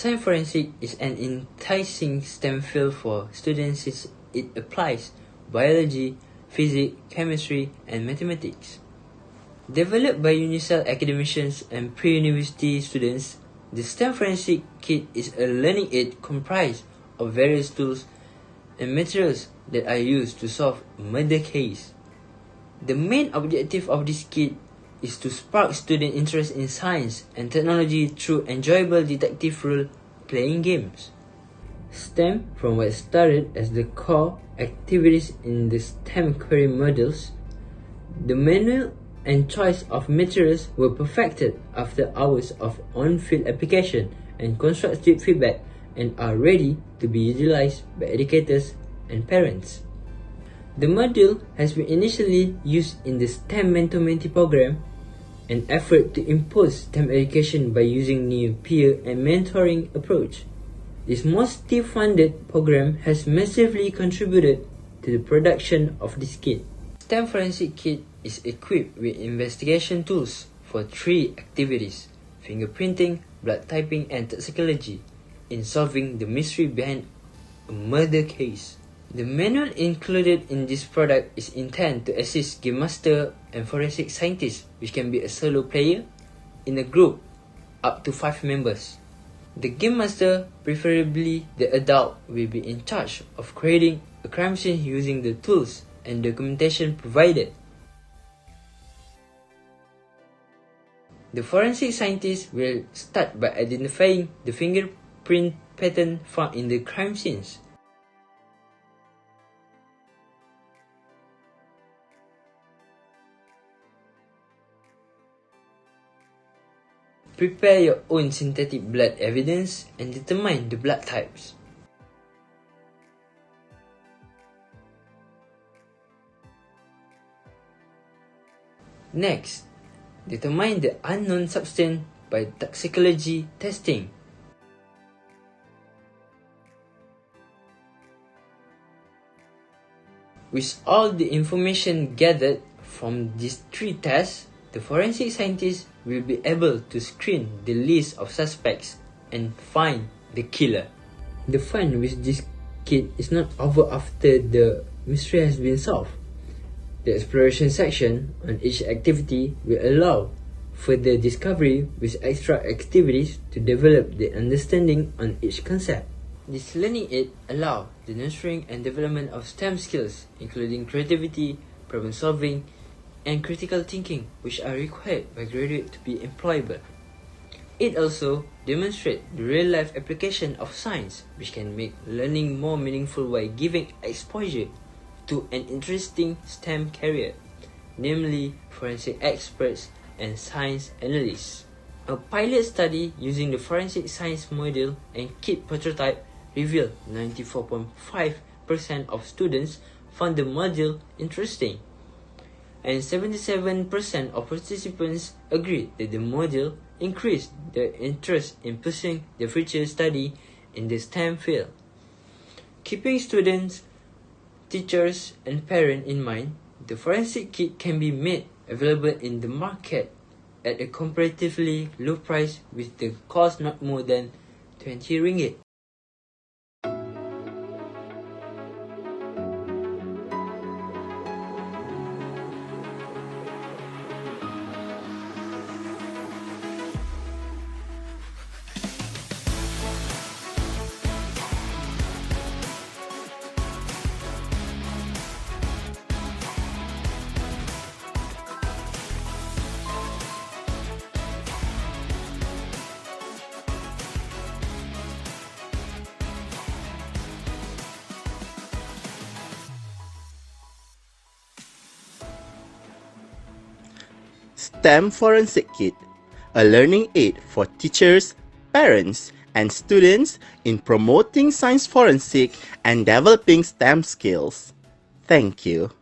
Science forensic is an enticing STEM field for students since it applies biology, physics, chemistry, and mathematics. Developed by UNICEF academicians and pre-university students, the STEM Forensic Kit is a learning aid comprised of various tools and materials that are used to solve a murder case. The main objective of this kit is to spark student interest in science and technology through enjoyable detective role-playing games. STEM, from what started as the core activities in the STEM query modules, the manual and choice of materials were perfected after hours of on-field application and constructive feedback and are ready to be utilized by educators and parents. The module has been initially used in the STEM Mentor-Mentee program, an effort to impose STEM education by using new peer and mentoring approach. This multi-funded program has massively contributed to the production of this kit. STEM Forensic Kit is equipped with investigation tools for 3 activities: fingerprinting, blood typing, and toxicology, in solving the mystery behind a murder case. The manual included in this product is intended to assist game master and forensic scientists, which can be a solo player, in a group up to 5 members. The game master, preferably the adult, will be in charge of creating a crime scene using the tools and documentation provided. The forensic scientist will start by identifying the fingerprint pattern found in the crime scenes. Prepare your own synthetic blood evidence and determine the blood types. Next, determine the unknown substance by toxicology testing. With all the information gathered from these 3 tests, the forensic scientist will be able to screen the list of suspects and find the killer. The fun with this kit is not over after the mystery has been solved. The exploration section on each activity will allow further discovery with extra activities to develop the understanding on each concept. This learning aid allows the nurturing and development of STEM skills, including creativity, problem solving, and critical thinking, which are required by graduates to be employable. It also demonstrates the real-life application of science, which can make learning more meaningful by giving exposure to an interesting STEM career, namely forensic experts and science analysts. A pilot study using the forensic science module and kit prototype revealed 94.5% of students found the module interesting, and 77% of participants agreed that the module increased their interest in pursuing the future study in the STEM field. Keeping students, teachers, and parents in mind, the forensic kit can be made available in the market at a comparatively low price, with the cost not more than 20 ringgit. STEM Forensic Kit, a learning aid for teachers, parents, and students in promoting science forensic and developing STEM skills. Thank you.